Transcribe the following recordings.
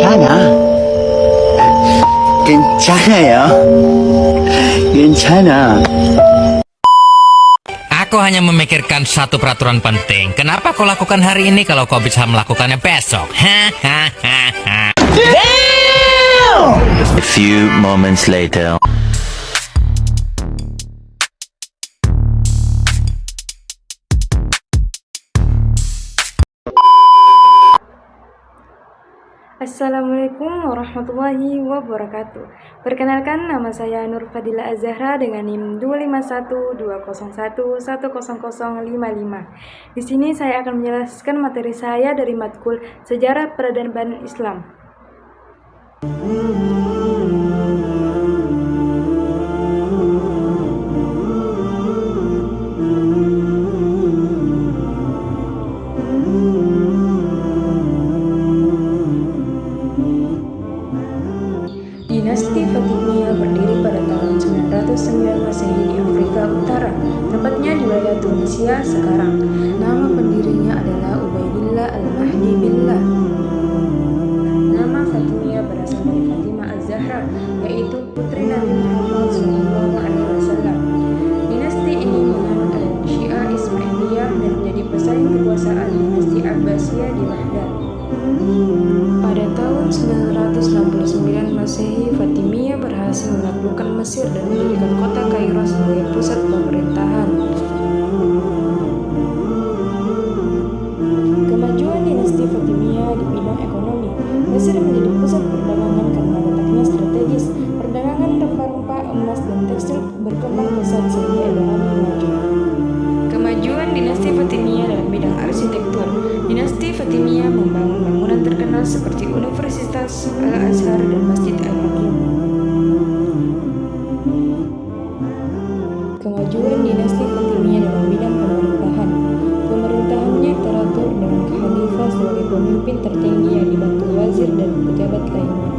괜찮아. 괜찮아요. 괜찮아. Aku hanya memikirkan satu peraturan penting. Kenapa kau lakukan hari ini kalau kau bisa melakukannya besok? Hahaha. A few moments later. Assalamualaikum warahmatullahi wabarakatuh. Perkenalkan, nama saya Nur Fadila Az-Zahra dengan NIM 25120110055. Di sini saya akan menjelaskan materi saya dari matkul Sejarah Peradaban Islam. Dinasti Fatimiyah berdiri pada tahun 909 Masehi di Afrika Utara, tepatnya di wilayah Tunisia sekarang. Nama pendirinya adalah Ubaidillah Al-Mahdi Billah. Nama Fatimiyah berasal dari Fatimah Az-Zahra, yaitu putri Nabi Muhammad SAW. Dinasti ini menganut aliran Syiah Ismailiyah dan menjadi pesaing kekuasaan dinasti Abbasiyah di Baghdad. Pada tahun 969 Masehi, Fatimiyah berhasil menaklukkan Mesir dan menjadikan kota Kairo sebagai pusat pemerintahan. Kemajuan dinasti Fatimiyah di bidang ekonomi. Mesir menjadi pusat perdagangan karena letaknya strategis. Perdagangan rempah-rempah, emas, dan tekstil berkembang pesat sehingga ekonomi maju. Kemajuan dinasti Fatimiyah dalam bidang arsitektur. Dinasti Fatimiyah membangun bangunan terkenal seperti Universitas Al-Azhar dan Masjid Al-Hakim. Kemajuan dinasti Fatimiyah dalam bidang pemerintahan. Pemerintahannya teratur dengan khalifah sebagai pemimpin tertinggi yang dibantu wazir dan pejabat lainnya.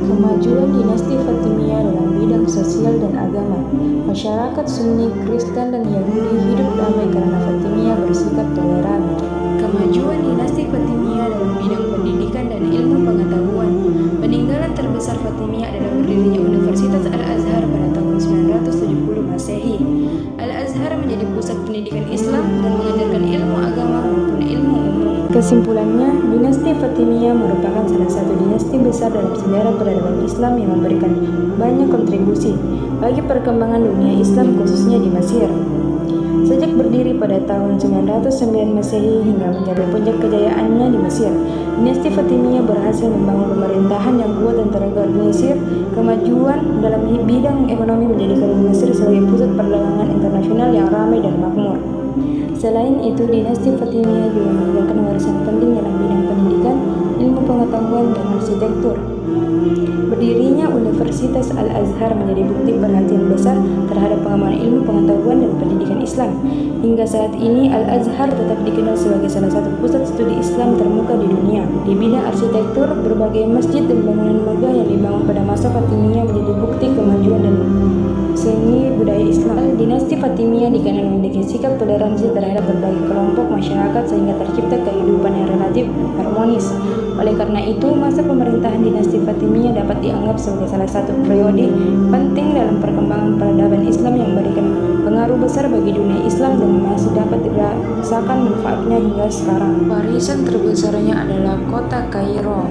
Kemajuan dinasti Fatimiyah dalam bidang sosial dan agama. Masyarakat Sunni, Kristen, dan Yahudi hidup damai karena Fatimiyah bersikap toleran. Kemajuan dinasti Fatimiyah dalam bidang pendidikan dan ilmu pengetahuan. Peninggalan terbesar Fatimiyah adalah berdirinya Universitas Al-Azhar pada tahun 970 Masehi. Al-Azhar menjadi pusat pendidikan Islam dan mengajarkan ilmu agama maupun ilmu umum. Kesimpulannya, dinasti Fatimiyah merupakan salah satu dinasti besar dalam sejarah peradaban Islam yang memberikan banyak kontribusi bagi perkembangan dunia Islam khususnya di Mesir. Sejak berdiri pada tahun 909 Masehi hingga mencapai puncak kejayaannya di Mesir, dinasti Fatimiyah berhasil membangun pemerintahan yang kuat dan terorganisir. Kemajuan dalam bidang ekonomi menjadikan Mesir sebagai pusat perdagangan internasional yang ramai dan makmur. Selain itu, dinasti Fatimiyah juga meninggalkan warisan penting dalam bidang pendidikan, ilmu pengetahuan, dan arsitektur. Berdirinya Universitas Al-Azhar menjadi bukti perhatian besar terhadap pengembangan ilmu pengetahuan dan pendidikan Islam. Hingga saat ini, Al-Azhar tetap dikenal sebagai salah satu pusat studi Islam termuka di dunia. Di bidang arsitektur, berbagai masjid dan bangunan megah yang dibangun pada masa Fatimiyah menjadi bukti kemajuan dan seni budaya Islam. Dinasti Fatimiyah dikenal memiliki sikap toleransi terhadap berbagai kelompok masyarakat sehingga tercipta kehidupan yang relatif harmonis. Oleh karena itu, masa pemerintahan dinasti Fatimiyah dapat dianggap sebagai salah satu periode penting dalam perkembangan peradaban Islam yang memberikan pengaruh besar bagi dunia Islam dan masih dapat dirasakan manfaatnya hingga sekarang. Warisan terbesarnya adalah kota Kairo.